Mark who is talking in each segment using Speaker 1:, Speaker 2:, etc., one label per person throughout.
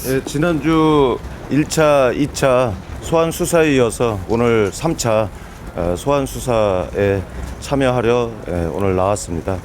Speaker 1: 예, 지난주 1차, 2차 소환 수사에 이어서 오늘 3차 소환 수사에 참여하려 오늘 나왔습니다.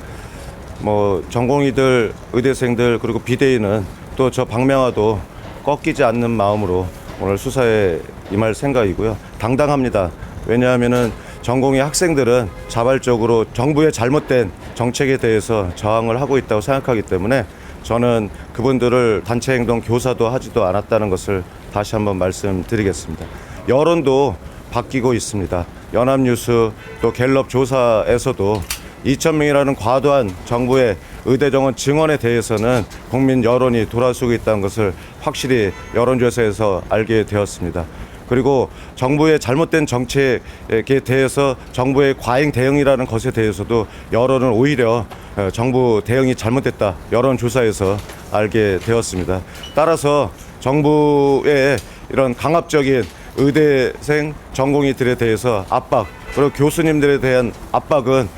Speaker 1: 전공의들, 의대생들 그리고 비대위는 또 저 박명화도 꺾이지 않는 마음으로 오늘 수사에 임할 생각이고요. 당당합니다. 왜냐하면은 전공의 학생들은 자발적으로 정부의 잘못된 정책에 대해서 저항을 하고 있다고 생각하기 때문에 저는 그분들을 단체행동 교사도 하지도 않았다는 것을 다시 한번 말씀드리겠습니다. 여론도 바뀌고 있습니다. 연합뉴스 또 갤럽 조사에서도 2,000명이라는 과도한 정부의 의대 정원 증원에 대해서는 국민 여론이 돌아서고 있다는 것을 확실히 여론조사에서 알게 되었습니다. 그리고 정부의 잘못된 정책에 대해서 정부의 과잉 대응이라는 것에 대해서도 여론은 오히려 정부 대응이 잘못됐다 여론조사에서 알게 되었습니다. 따라서 정부의 이런 강압적인 의대생 전공의들에 대해서 압박 그리고 교수님들에 대한 압박은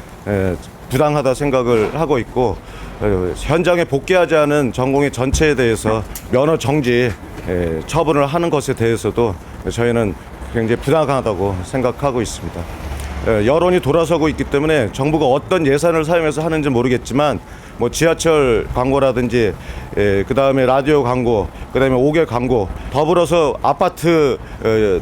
Speaker 1: 부당하다 생각을 하고 있고 현장에 복귀하지 않은 전공의 전체에 대해서 면허 정지 처분을 하는 것에 대해서도 저희는 굉장히 부당하다고 생각하고 있습니다. 여론이 돌아서고 있기 때문에 정부가 어떤 예산을 사용해서 하는지 모르겠지만 지하철 광고라든지 그다음에 라디오 광고, 그다음에 옥외 광고, 더불어서 아파트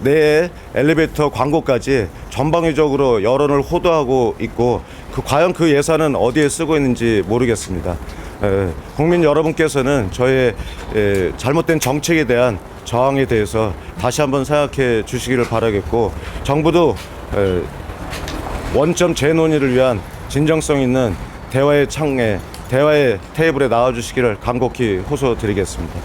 Speaker 1: 내에 엘리베이터 광고까지 전방위적으로 여론을 호도하고 있고 과연 그 예산은 어디에 쓰고 있는지 모르겠습니다. 국민 여러분께서는 저의 잘못된 정책에 대한 저항에 대해서 다시 한번 생각해 주시기를 바라겠고 정부도 원점 재논의를 위한 진정성 있는 대화의 창에 대화의 테이블에 나와주시기를 간곡히 호소드리겠습니다.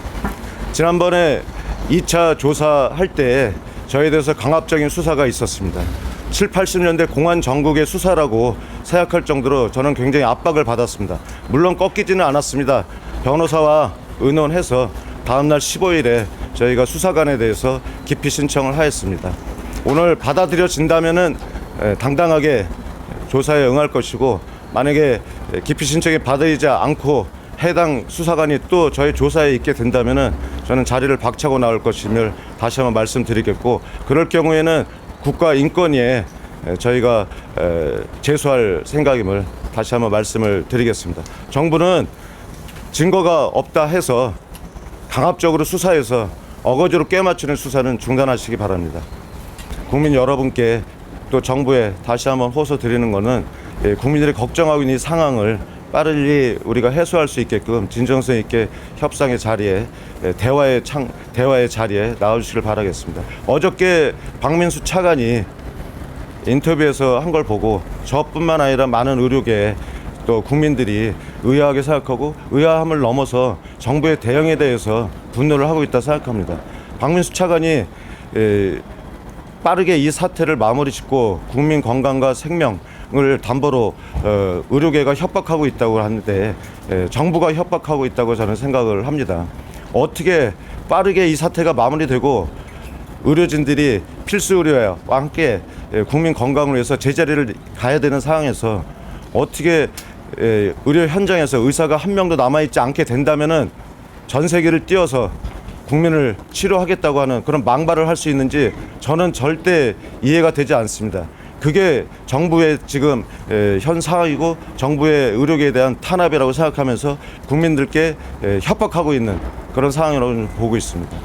Speaker 1: 지난번에 2차 조사할 때 저희에 대해서 강압적인 수사가 있었습니다. 7, 80년대 공안 전국의 수사라고 생각할 정도로 저는 굉장히 압박을 받았습니다. 물론 꺾이지는 않았습니다. 변호사와 의논해서 다음날 15일에 저희가 수사관에 대해서 기피 신청을 하였습니다. 오늘 받아들여진다면은 당당하게 조사에 응할 것이고 만약에 기피 신청이 받아지지 않고 해당 수사관이 또 저희 조사에 있게 된다면은 저는 자리를 박차고 나올 것임을 다시 한번 말씀드리겠고 그럴 경우에는 국가인권위에 저희가 제소할 생각임을 다시 한번 말씀을 드리겠습니다. 정부는 증거가 없다 해서 강압적으로 수사해서 어거지로 꿰맞추는 수사는 중단하시기 바랍니다. 국민 여러분께 또 정부에 다시 한번 호소드리는 것은 국민들이 걱정하고 있는 이 상황을 빠르게 우리가 해소할 수 있게끔 진정성 있게 협상의 자리에 대화의 자리에 나와주시길 바라겠습니다. 어저께 박민수 차관이 인터뷰에서 한 걸 보고 저뿐만 아니라 많은 의료계 또 국민들이 의아하게 생각하고 의아함을 넘어서 정부의 대응에 대해서 분노를 하고 있다 생각합니다. 박민수 차관이 빠르게 이 사태를 마무리 짓고 국민 건강과 생명을 담보로 의료계가 협박하고 있다고 하는데 정부가 협박하고 있다고 저는 생각을 합니다. 어떻게 빠르게 이 사태가 마무리되고 의료진들이 필수 의료와 함께 국민 건강을 위해서 제자리를 가야 되는 상황에서 어떻게 의료 현장에서 의사가 한 명도 남아있지 않게 된다면은 전 세계를 뛰어서 국민을 치료하겠다고 하는 그런 망발을 할 수 있는지 저는 절대 이해가 되지 않습니다. 그게 정부의 지금 현 상황이고 정부의 의료계에 대한 탄압이라고 생각하면서 국민들께 협박하고 있는 그런 상황이라고 보고 있습니다.